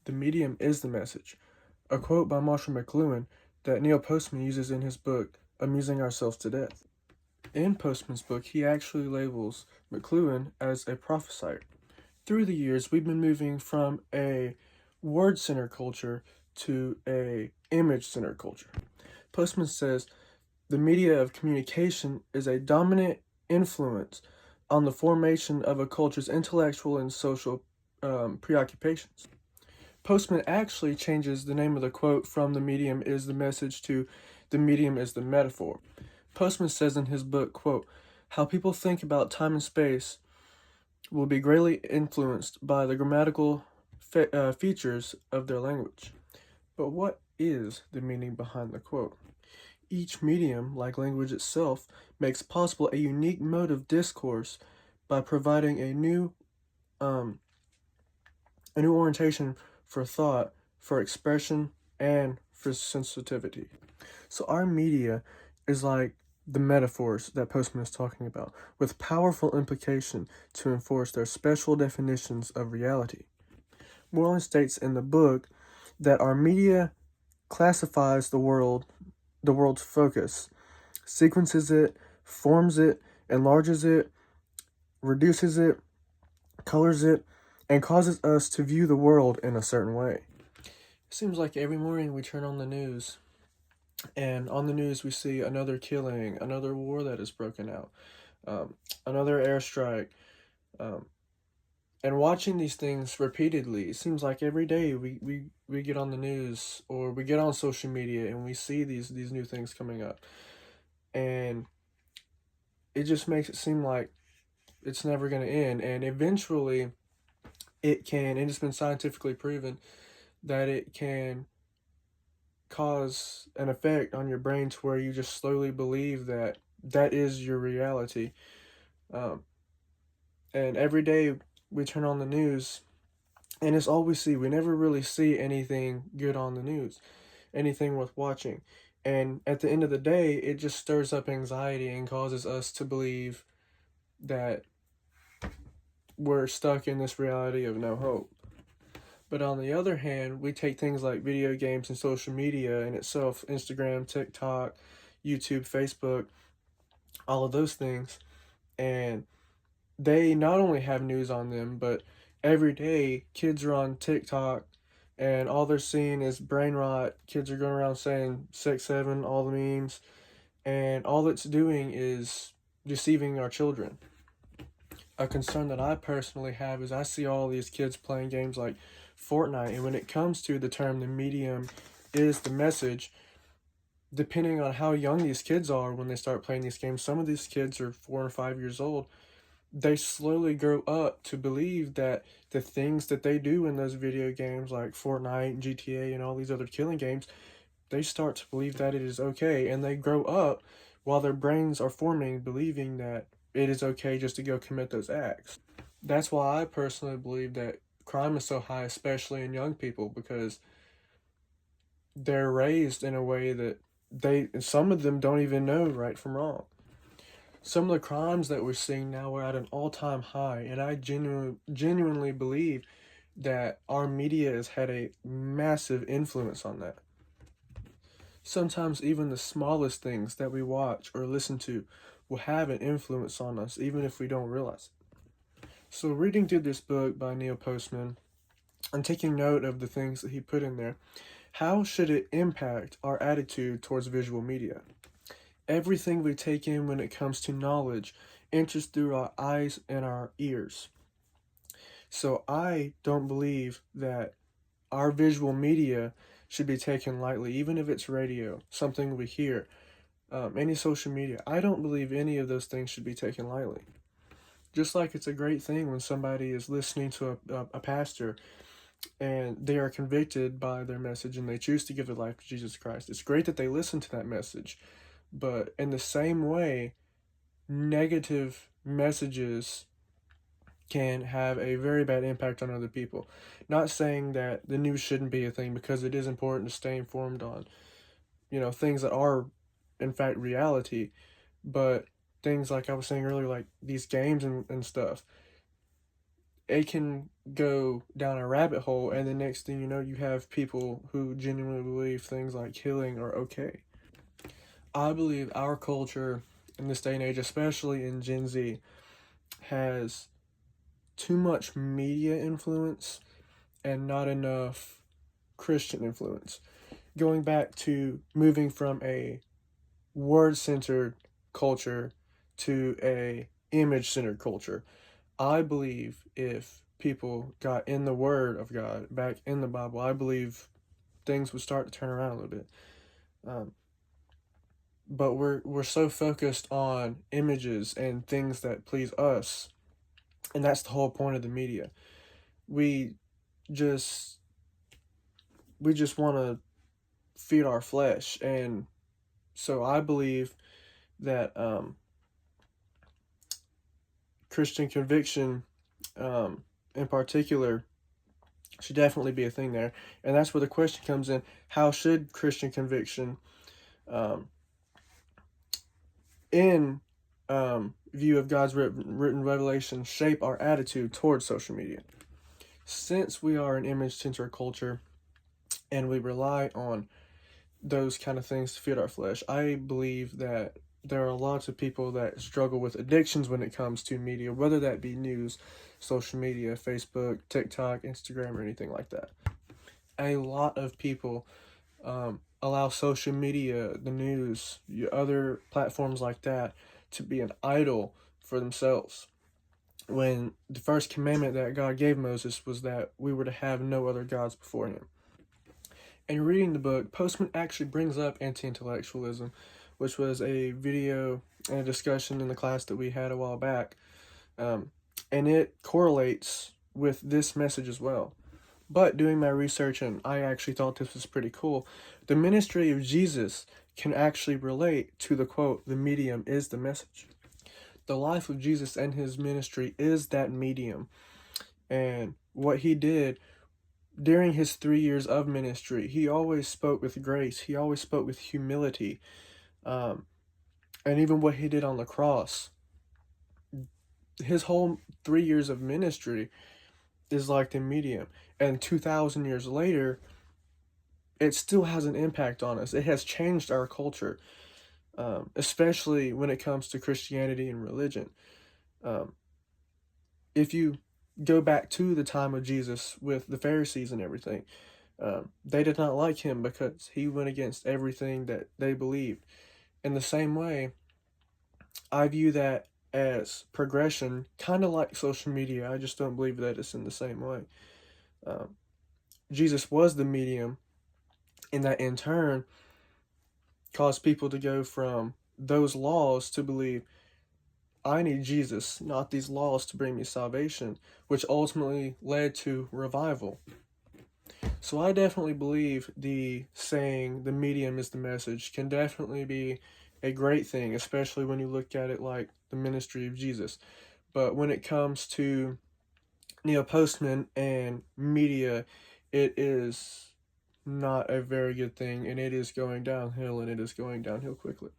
The medium is the message, a quote by Marshall McLuhan that Neil Postman uses in his book, Amusing Ourselves to Death. In Postman's book, he actually labels McLuhan as a prophesier. Through the years, we've been moving from a word-centered culture to a image-centered culture. Postman says the media of communication is a dominant influence on the formation of a culture's intellectual and social preoccupations. Postman actually changes the name of the quote from "the medium is the message" to "the medium is the metaphor." Postman says in his book, quote, "How people think about time and space will be greatly influenced by the grammatical features of their language." But what is the meaning behind the quote? Each medium, like language itself, makes possible a unique mode of discourse by providing a new orientation for thought, for expression, and for sensitivity. So our media is like the metaphors that Postman is talking about, with powerful implication to enforce their special definitions of reality. Moreland states in the book that our media classifies the world's focus, sequences it, forms it, enlarges it, reduces it, colors it, and causes us to view the world in a certain way. It seems like every morning we turn on the news, and on the news we see another killing, another war that has broken out, another airstrike, and watching these things repeatedly, it seems like every day we get on the news or we get on social media and we see these new things coming up. And it just makes it seem like it's never going to end. And eventually it can, and it's been scientifically proven, that it can cause an effect on your brain to where you just slowly believe that that is your reality. And every day we turn on the news, and it's all we see. We never really see anything good on the news, anything worth watching. And at the end of the day, it just stirs up anxiety and causes us to believe that we're stuck in this reality of no hope. But on the other hand, we take things like video games and social media in itself, Instagram, TikTok, YouTube, Facebook, all of those things, and they not only have news on them, but every day kids are on TikTok and all they're seeing is brain rot. Kids are going around saying 6, 7, all the memes, and all it's doing is deceiving our children. A concern that I personally have is I see all these kids playing games like Fortnite, and when it comes to the term "the medium is the message," depending on how young these kids are when they start playing these games, some of these kids are 4 or 5 years old. They slowly grow up to believe that the things that they do in those video games like Fortnite and GTA and all these other killing games, they start to believe that it is okay, and they grow up while their brains are forming, believing that it is okay just to go commit those acts. That's why I personally believe that crime is so high, especially in young people, because they're raised in a way that some of them don't even know right from wrong. Some of the crimes that we're seeing now are at an all-time high, and I genuinely believe that our media has had a massive influence on that. Sometimes even the smallest things that we watch or listen to will have an influence on us, even if we don't realize it. So reading through this book by Neil Postman and taking note of the things that he put in there, how should it impact our attitude towards visual media? Everything we take in when it comes to knowledge enters through our eyes and our ears. So I don't believe that our visual media should be taken lightly, even if it's radio, something we hear, any social media. I don't believe any of those things should be taken lightly. Just like it's a great thing when somebody is listening to a pastor and they are convicted by their message and they choose to give their life to Jesus Christ. It's great that they listen to that message. But in the same way, negative messages can have a very bad impact on other people. Not saying that the news shouldn't be a thing, because it is important to stay informed on, things that are in fact reality, but things like I was saying earlier, like these games and stuff, it can go down a rabbit hole, and the next thing you know, you have people who genuinely believe things like healing are okay. I believe our culture in this day and age, especially in Gen Z, has too much media influence and not enough Christian influence. Going back to moving from a word-centered culture to a image-centered culture. I believe if people got in the Word of God, back in the Bible, I believe things would start to turn around a little bit. Um, but we're so focused on images and things that please us, and that's the whole point of the media. We just we just want to feed our flesh, and so I believe that Christian conviction, in particular, should definitely be a thing there, and that's where the question comes in: how should Christian conviction, um, in view of God's written revelation, shape our attitude towards social media? Since we are an image-centered culture and we rely on those kind of things to feed our flesh, I believe that there are lots of people that struggle with addictions when it comes to media, whether that be news, social media, Facebook, TikTok, Instagram, or anything like that. A lot of people allow social media, the news, other platforms like that to be an idol for themselves. When the first commandment that God gave Moses was that we were to have no other gods before him. And reading the book, Postman actually brings up anti-intellectualism, which was a video and a discussion in the class that we had a while back. And it correlates with this message as well. But doing my research, and I actually thought this was pretty cool, the ministry of Jesus can actually relate to the quote, "The medium is the message." The life of Jesus and his ministry is that medium. And what he did during his 3 years of ministry, he always spoke with grace. He always spoke with humility. And even what he did on the cross, his whole 3 years of ministry is like the medium. And 2,000 years later, it still has an impact on us. It has changed our culture, especially when it comes to Christianity and religion. If you go back to the time of Jesus with the Pharisees and everything, they did not like him because he went against everything that they believed. In the same way, I view that as progression, kind of like social media. I just don't believe that it's in the same way. Jesus was the medium, and that in turn caused people to go from those laws to believe, I need Jesus, not these laws, to bring me salvation, which ultimately led to revival. So I definitely believe the saying, "the medium is the message," can definitely be a great thing, especially when you look at it like the ministry of Jesus. But when it comes to Neil Postman and media, it is not a very good thing, and it is going downhill, and it is going downhill quickly.